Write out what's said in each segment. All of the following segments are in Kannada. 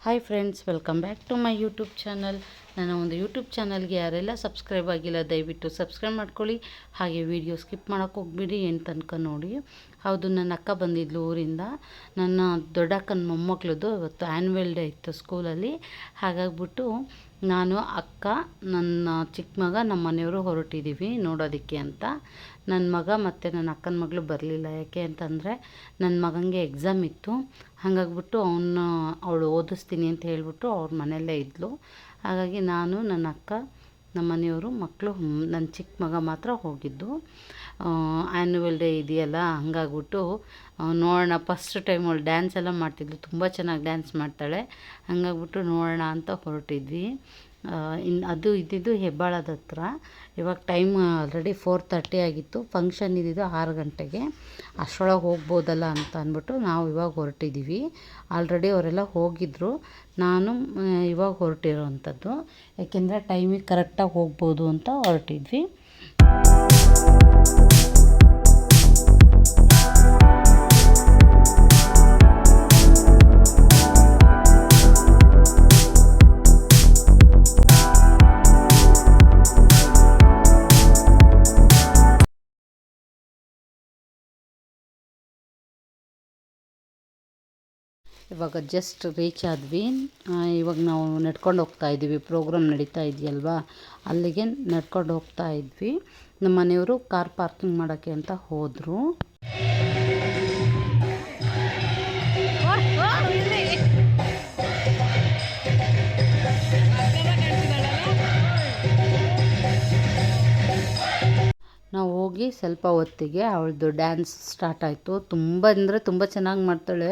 Hi friends, welcome back to my YouTube channel. ನನ್ನ ಒಂದು ಯೂಟ್ಯೂಬ್ ಚಾನಲ್ಗೆ ಯಾರೆಲ್ಲ ಸಬ್ಸ್ಕ್ರೈಬ್ ಆಗಿಲ್ಲ ದಯವಿಟ್ಟು ಸಬ್ಸ್ಕ್ರೈಬ್ ಮಾಡ್ಕೊಳ್ಳಿ. ಹಾಗೆ ವಿಡಿಯೋ ಸ್ಕಿಪ್ ಮಾಡೋಕ್ಕೆ ಹೋಗ್ಬಿಡಿ, ಏನು ತನಕ ನೋಡಿ. ಹೌದು, ನನ್ನ ಅಕ್ಕ ಬಂದಿದ್ಲು ಊರಿಂದ. ನನ್ನ ದೊಡ್ಡಕ್ಕನ ಮೊಮ್ಮಕ್ಳದ್ದು ಇವತ್ತು ಆ್ಯನ್ಯುವಲ್ ಡೇ ಇತ್ತು ಸ್ಕೂಲಲ್ಲಿ. ಹಾಗಾಗ್ಬಿಟ್ಟು ನಾನು, ಅಕ್ಕ, ನನ್ನ ಚಿಕ್ಕ ಮಗ, ನಮ್ಮ ಮನೆಯವರು ಹೊರಟಿದ್ದೀವಿ ನೋಡೋದಕ್ಕೆ ಅಂತ. ನನ್ನ ಮಗ ಮತ್ತು ನನ್ನ ಅಕ್ಕನ ಮಗಳು ಬರಲಿಲ್ಲ. ಯಾಕೆ ಅಂತಂದರೆ ನನ್ನ ಮಗನಿಗೆ ಎಕ್ಸಾಮ್ ಇತ್ತು. ಹಾಗಾಗ್ಬಿಟ್ಟು ಅವಳು ಓದಿಸ್ತೀನಿ ಅಂತ ಹೇಳ್ಬಿಟ್ಟು ಅವ್ರ ಮನೆಯಲ್ಲೇ ಇದ್ಲು. ಹಾಗಾಗಿ ನಾನು, ನನ್ನ ಅಕ್ಕ, ನಮ್ಮ ಮನೆಯವರು, ಮಕ್ಕಳು, ನನ್ನ ಚಿಕ್ಕ ಮಗ ಮಾತ್ರ ಹೋಗಿದ್ದು. ಆ್ಯನ್ಯುವಲ್ ಡೇ ಇದೆಯಲ್ಲ, ಹಂಗಾಗ್ಬಿಟ್ಟು ನೋಡೋಣ. ಫಸ್ಟ್ ಟೈಮ್ ಅವಳು ಡ್ಯಾನ್ಸ್ ಎಲ್ಲ ಮಾಡ್ತಿದ್ಲು, ತುಂಬ ಚೆನ್ನಾಗಿ ಡ್ಯಾನ್ಸ್ ಮಾಡ್ತಾಳೆ. ಹಂಗಾಗ್ಬಿಟ್ಟು ನೋಡೋಣ ಅಂತ ಹೊರಟಿದ್ವಿ. ಅದು ಇದ್ದಿದ್ದು ಹೆಬ್ಬಾಳದ ಹತ್ರ. ಇವಾಗ ಟೈಮ್ ಆಲ್ರೆಡಿ 4:30 ಆಗಿತ್ತು. ಫಂಕ್ಷನ್ ಇದ್ದಿದ್ದು 6 ಗಂಟೆಗೆ. ಅಷ್ಟರೊಳಗೆ ಹೋಗ್ಬೋದಲ್ಲ ಅಂತ ಅಂದ್ಬಿಟ್ಟು ನಾವು ಇವಾಗ ಹೊರಟಿದ್ದೀವಿ. ಆಲ್ರೆಡಿ ಅವರೆಲ್ಲ ಹೋಗಿದ್ದರು. ನಾನು ಇವಾಗ ಹೊರಟಿರೋವಂಥದ್ದು. ಯಾಕೆಂದರೆ ಟೈಮಿಗೆ ಕರೆಕ್ಟಾಗಿ ಹೋಗ್ಬೋದು ಅಂತ ಹೊರಟಿದ್ವಿ. ಇವಾಗ ಜಸ್ಟ್ ರೀಚ್ ಆದ್ವಿ. ಇವಾಗ ನಾವು ನಡ್ಕೊಂಡು ಹೋಗ್ತಾ ಇದ್ದೀವಿ. ಪ್ರೋಗ್ರಾಮ್ ನಡೀತಾ ಇದೆಯಲ್ವಾ, ಅಲ್ಲಿಗೆ ನಡ್ಕೊಂಡು ಹೋಗ್ತಾ ಇದ್ವಿ. ನಮ್ಮ ಮನೆಯವರು ಕಾರ್ ಪಾರ್ಕಿಂಗ್ ಮಾಡೋಕ್ಕೆ ಅಂತ ಹೋದರು. ನಾವು ಹೋಗಿ ಸ್ವಲ್ಪ ಹೊತ್ತಿಗೆ ಅವಳದು ಡ್ಯಾನ್ಸ್ ಸ್ಟಾರ್ಟ್ ಆಯಿತು. ತುಂಬ ಅಂದರೆ ತುಂಬ ಚೆನ್ನಾಗಿ ಮಾಡ್ತಾಳೆ.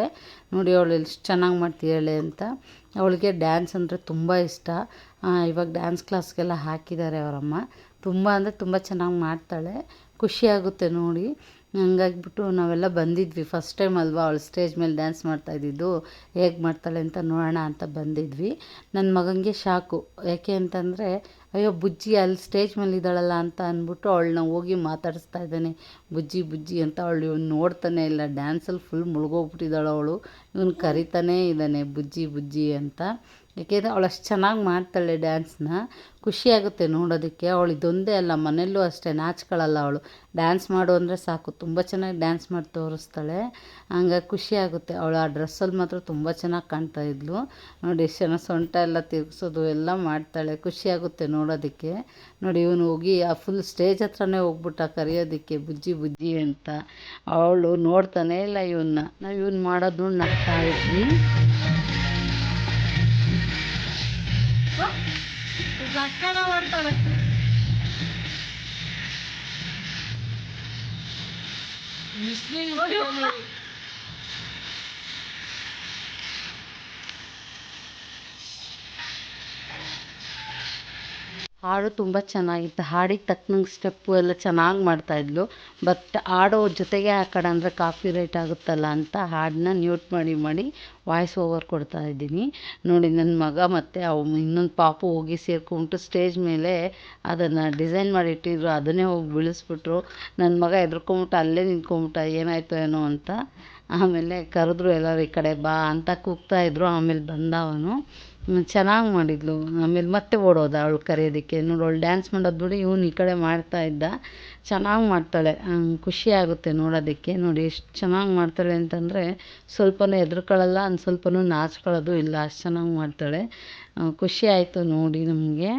ನೋಡಿ ಅವಳು ಎಷ್ಟು ಚೆನ್ನಾಗಿ ಮಾಡ್ತೀಯಾಳೆ ಅಂತ. ಅವಳಿಗೆ ಡ್ಯಾನ್ಸ್ ಅಂದರೆ ತುಂಬ ಇಷ್ಟ. ಇವಾಗ ಡ್ಯಾನ್ಸ್ ಕ್ಲಾಸ್ಗೆಲ್ಲ ಹಾಕಿದ್ದಾರೆ ಅವರಮ್ಮ. ತುಂಬ ಅಂದರೆ ತುಂಬ ಚೆನ್ನಾಗಿ ಮಾಡ್ತಾಳೆ. ಖುಷಿಯಾಗುತ್ತೆ ನೋಡಿ. ಹಂಗಾಗಿಬಿಟ್ಟು ನಾವೆಲ್ಲ ಬಂದಿದ್ವಿ. ಫಸ್ಟ್ ಟೈಮ್ ಅಲ್ವಾ ಅವಳು ಸ್ಟೇಜ್ ಮೇಲೆ ಡ್ಯಾನ್ಸ್ ಮಾಡ್ತಾಯಿದ್ದಿದ್ದು. ಹೇಗೆ ಮಾಡ್ತಾಳೆ ಅಂತ ನೋಡೋಣ ಅಂತ ಬಂದಿದ್ವಿ. ನನ್ನ ಮಗನಿಗೆ ಶಾಕು. ಯಾಕೆ ಅಂತಂದರೆ, ಅಯ್ಯೋ ಬುಜ್ಜಿ ಅಲ್ಲಿ ಸ್ಟೇಜ್ ಮೇಲೆ ಇದ್ದಾಳಲ್ಲ ಅಂತ ಅಂದ್ಬಿಟ್ಟು ಅವಳನ್ನ ಹೋಗಿ ಮಾತಾಡಿಸ್ತಾ ಇದ್ದಾನೆ. ಬುಜ್ಜಿ ಬುಜ್ಜಿ ಅಂತ. ಅವಳು ಇವನು ನೋಡ್ತಾನೆ ಇಲ್ಲ. ಡ್ಯಾನ್ಸಲ್ಲಿ ಫುಲ್ ಮುಳುಗೋಗ್ಬಿಟ್ಟಿದ್ದಾಳು ಅವಳು. ಇವನು ಕರಿತಾನೇ ಇದ್ದಾನೆ ಬುಜ್ಜಿ ಬುಜ್ಜಿ ಅಂತ. ಏಕೆಂದರೆ ಅವಳು ಅಷ್ಟು ಚೆನ್ನಾಗಿ ಮಾಡ್ತಾಳೆ ಡ್ಯಾನ್ಸ್ನ. ಖುಷಿಯಾಗುತ್ತೆ ನೋಡೋದಕ್ಕೆ. ಅವಳು ಇದೊಂದೇ ಅಲ್ಲ, ಮನೆಯಲ್ಲೂ ಅಷ್ಟೇ ನಾಚ್ಕೊಳ್ಳಲ್ಲ ಅವಳು. ಡ್ಯಾನ್ಸ್ ಮಾಡು ಅಂದರೆ ಸಾಕು, ತುಂಬ ಚೆನ್ನಾಗಿ ಡ್ಯಾನ್ಸ್ ಮಾಡಿ ತೋರಿಸ್ತಾಳೆ. ಹಂಗಾಗಿ ಖುಷಿಯಾಗುತ್ತೆ. ಅವಳು ಆ ಡ್ರೆಸ್ಸಲ್ಲಿ ಮಾತ್ರ ತುಂಬ ಚೆನ್ನಾಗಿ ಕಾಣ್ತಾ ಇದ್ಲು. ನೋಡಿ ಎಷ್ಟು ಚೆನ್ನಾಗಿ ಸೊಂಟ ಎಲ್ಲ ತಿರುಗಿಸೋದು ಎಲ್ಲ ಮಾಡ್ತಾಳೆ. ಖುಷಿಯಾಗುತ್ತೆ ನೋಡೋದಕ್ಕೆ. ನೋಡಿ ಇವನು ಹೋಗಿ ಆ ಫುಲ್ ಸ್ಟೇಜ್ ಹತ್ರನೇ ಹೋಗ್ಬಿಟ್ಟ ಕರೆಯೋದಕ್ಕೆ ಬುಜ್ಜಿ ಬುಜ್ಜಿ ಅಂತ. ಅವಳು ನೋಡ್ತಾನೇ ಇಲ್ಲ ಇವನ್ನ. ನಾವು ಇವನು ಮಾಡೋದು ನಗ್ತಾ ಇದ್ವಿ. ಮಾಡ್ತಾಳೆ. ಹಾಡು ತುಂಬ ಚೆನ್ನಾಗಿತ್ತು. ಹಾಡಿಗೆ ತಕ್ಕನಂಗೆ ಸ್ಟೆಪ್ಪು ಎಲ್ಲ ಚೆನ್ನಾಗಿ ಮಾಡ್ತಾಯಿದ್ಲು. ಬಟ್ ಹಾಡೋ ಜೊತೆಗೆ ಹಾಕೋಣ ಅಂದರೆ ಕಾಪಿ ರೈಟ್ ಆಗುತ್ತಲ್ಲ ಅಂತ ಹಾಡನ್ನ ಮ್ಯೂಟ್ ಮಾಡಿ ವಾಯ್ಸ್ ಓವರ್ ಕೊಡ್ತಾಯಿದ್ದೀನಿ. ನೋಡಿ ನನ್ನ ಮಗ ಮತ್ತು ಇನ್ನೊಂದು ಪಾಪು ಹೋಗಿ ಸೇರ್ಕೊಂಬಿಟ್ಟು ಸ್ಟೇಜ್ ಮೇಲೆ ಅದನ್ನು ಡಿಸೈನ್ ಮಾಡಿ ಇಟ್ಟಿದ್ರು. ಅದನ್ನೇ ಹೋಗಿ ಬೀಳಿಸ್ಬಿಟ್ರು. ನನ್ನ ಮಗ ಹೆದ್ರ್ಕೊಂಬಿಟ್ಟು ಅಲ್ಲೇ ನಿಂತ್ಕೊಂಬಿಟ್ಟ, ಏನಾಯಿತು ಏನೋ ಅಂತ. ಆಮೇಲೆ ಕರೆದ್ರು ಎಲ್ಲರೂ ಈ ಕಡೆ ಬಾ ಅಂತ ಕೂಗ್ತಾಯಿದ್ರು. ಆಮೇಲೆ ಬಂದ ಅವನು. ಚೆನ್ನಾಗಿ ಮಾಡಿದ್ಲು. ಆಮೇಲೆ ಮತ್ತೆ ಓಡೋದ ಅವಳು ಕರೆಯೋದಕ್ಕೆ. ನೋಡಿ ಅವಳು ಡ್ಯಾನ್ಸ್ ಮಾಡೋದು ನೋಡಿ ಇವನು ಈ ಕಡೆ ಮಾಡ್ತಾಯಿದ್ದ. ಚೆನ್ನಾಗಿ ಮಾಡ್ತಾಳೆ. ಖುಷಿ ಆಗುತ್ತೆ ನೋಡೋದಕ್ಕೆ. ನೋಡಿ ಎಷ್ಟು ಚೆನ್ನಾಗಿ ಮಾಡ್ತಾಳೆ ಅಂತಂದರೆ ಸ್ವಲ್ಪನೂ ಹೆದ್ರ್ಕೊಳ್ಳಲ್ಲ, ಸ್ವಲ್ಪನೂ ನಾಚ್ಕೊಳ್ಳೋದು ಇಲ್ಲ. ಅಷ್ಟು ಚೆನ್ನಾಗಿ ಮಾಡ್ತಾಳೆ. ಖುಷಿ ಆಯಿತು ನೋಡಿ ನಮಗೆ.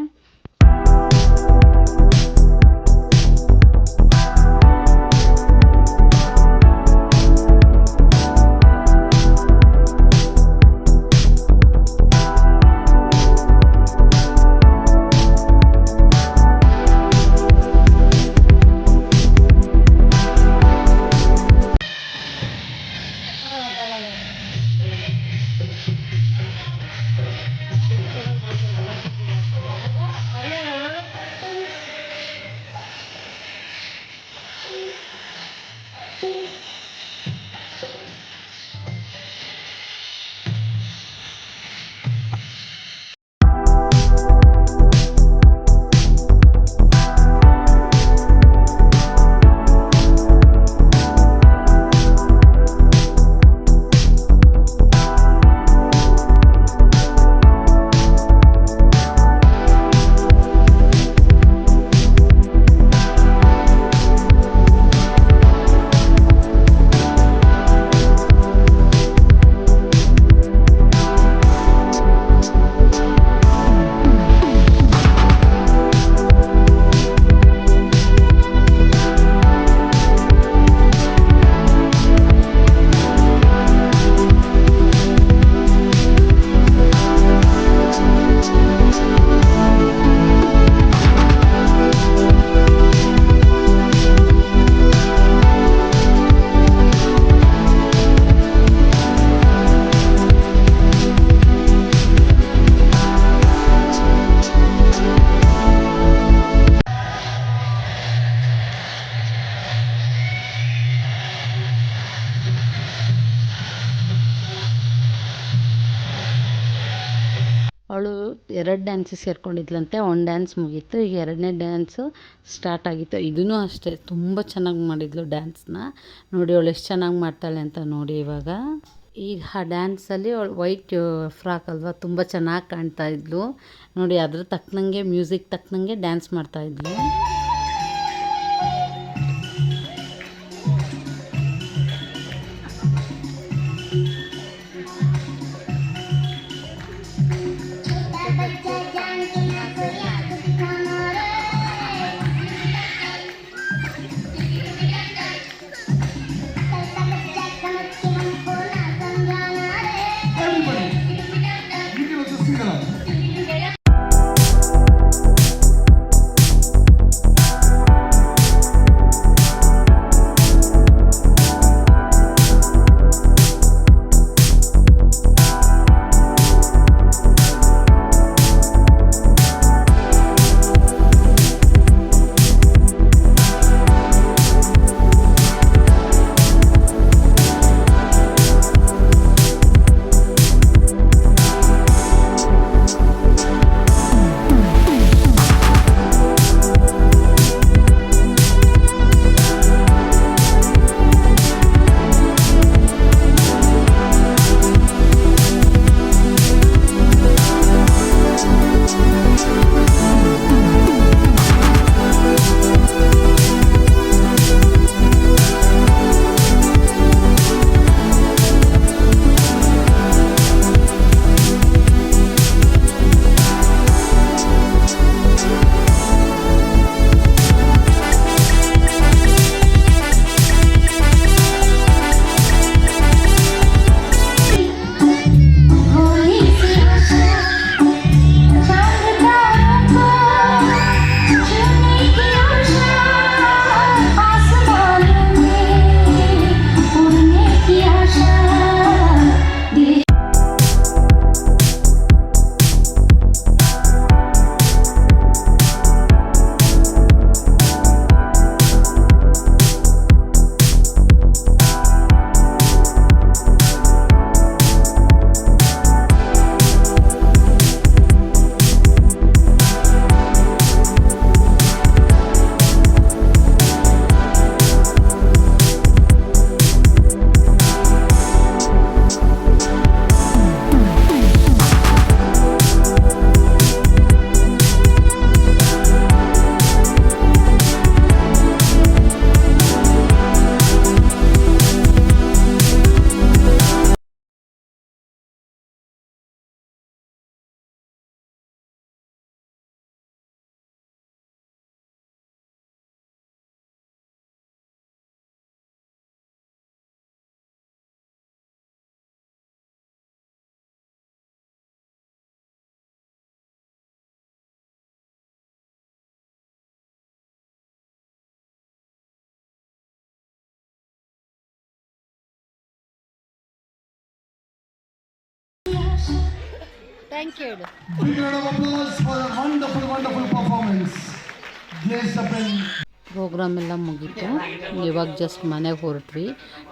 ಅವಳು 2 ಡ್ಯಾನ್ಸಿಗೆ ಸೇರ್ಕೊಂಡಿದ್ಲಂತೆ. ಒಂದು ಡ್ಯಾನ್ಸ್ ಮುಗೀತು, ಈಗ 2ನೇ ಡ್ಯಾನ್ಸು ಸ್ಟಾರ್ಟ್ ಆಗಿತ್ತು. ಇದೂ ಅಷ್ಟೇ ತುಂಬ ಚೆನ್ನಾಗಿ ಮಾಡಿದ್ಲು ಡ್ಯಾನ್ಸ್ನ. ನೋಡಿ ಅವಳು ಎಷ್ಟು ಚೆನ್ನಾಗಿ ಮಾಡ್ತಾಳೆ ಅಂತ ನೋಡಿ. ಇವಾಗ ಈಗ ಆ ಡ್ಯಾನ್ಸಲ್ಲಿ ಅವಳು ವೈಟ್ ಫ್ರಾಕ್ ಅಲ್ವಾ, ತುಂಬ ಚೆನ್ನಾಗಿ ಕಾಣ್ತಾ ಇದ್ಲು ನೋಡಿ. ಅದ್ರ ತಕ್ಕನಂಗೆ ಮ್ಯೂಸಿಕ್ ತಕ್ಕನಂಗೆ ಡ್ಯಾನ್ಸ್ ಮಾಡ್ತಾಯಿದ್ಲು. ಥ್ಯಾಂಕ್ ಯು ಹೇಳು. ಪ್ರೋಗ್ರಾಮ್ ಎಲ್ಲ ಮುಗೀತು. ಇವಾಗ ಜಸ್ಟ್ ಮನೆಗೆ ಹೊರಟ್ವಿ.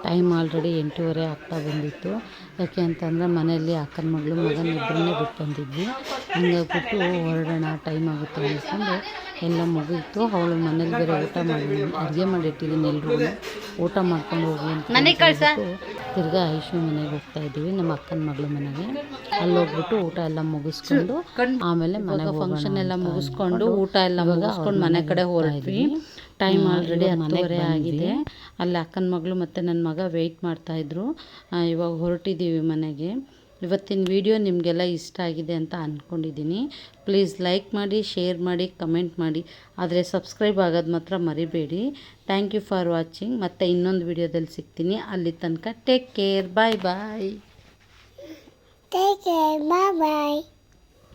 ಟೈಮ್ ಆಲ್ರೆಡಿ 8:30 ಆಗ್ತಾ ಬಂದಿತ್ತು. ಯಾಕೆ ಅಂತಂದರೆ ಮನೆಯಲ್ಲಿ ಅಕ್ಕನ ಮಗಳು ಮಗನ ಇಬ್ಬರನ್ನೇ ಬಿಟ್ಟು ಬಂದಿದ್ವಿ. ಹಂಗಾಗ್ಬಿಟ್ಟು ಹೊರಡೋಣ, ಟೈಮ್ ಆಗುತ್ತೆ ಅನಿಸ್ಕೊಂಡು ಎಲ್ಲ ಮುಗೀತು. ಅವಳು ಮನೇಲಿ ಬೇರೆ ಊಟ ಮಾಡಿ ಅಡುಗೆ ಮಾಡಿಟ್ಟಿದ್ದೀನಿ, ಎಲ್ರಿಗೂ ಊಟ ಮಾಡ್ಕೊಂಡು ಹೋಗಿ ಅಂತ ತಿರ್ಗಾ ಐಶು ಮನೆಗೆ ಹೋಗ್ತಾ ಇದ್ದೀವಿ, ನಮ್ಮ ಅಕ್ಕನ ಮಗಳ ಮನೆಗೆ. ಅಲ್ಲಿ ಹೋಗ್ಬಿಟ್ಟು ಊಟ ಎಲ್ಲ ಮುಗಿಸ್ಕೊಂಡು ಆಮೇಲೆ ಮನೆಗೆ ಫಂಕ್ಷನ್ ಎಲ್ಲ ಮುಗಿಸ್ಕೊಂಡು ಊಟ ಎಲ್ಲ ಮುಗಿಸ್ಕೊಂಡು ಮನೆ ಕಡೆ ಹೊರಟ್ವಿ. ಟೈಮ್ ಆಲ್ರೆಡಿ 10:30 ಆಗಿದೆ. ಅಲ್ಲಿ ಅಕ್ಕನ ಮಗಳು ಮತ್ತು ನನ್ನ ಮಗ ವೆಯ್ಟ್ ಮಾಡ್ತಾಯಿದ್ರು. ಇವಾಗ ಹೊರಟಿದ್ದೀವಿ ಮನೆಗೆ. ಇವತ್ತಿನ ವಿಡಿಯೋ ನಿಮಗೆಲ್ಲ ಇಷ್ಟ ಆಗಿದೆ ಅಂತ ಅಂದ್ಕೊಂಡಿದ್ದೀನಿ. ಪ್ಲೀಸ್ ಲೈಕ್ ಮಾಡಿ, ಶೇರ್ ಮಾಡಿ, ಕಮೆಂಟ್ ಮಾಡಿ. ಆದರೆ ಸಬ್ಸ್ಕ್ರೈಬ್ ಆಗೋದು ಮಾತ್ರ ಮರಿಬೇಡಿ. Thank you for watching. ಮತ್ತು ಇನ್ನೊಂದು ವಿಡಿಯೋದಲ್ಲಿ ಸಿಗ್ತೀನಿ. ಅಲ್ಲಿ ತನಕ take care. Bye bye. Take care. Bye bye.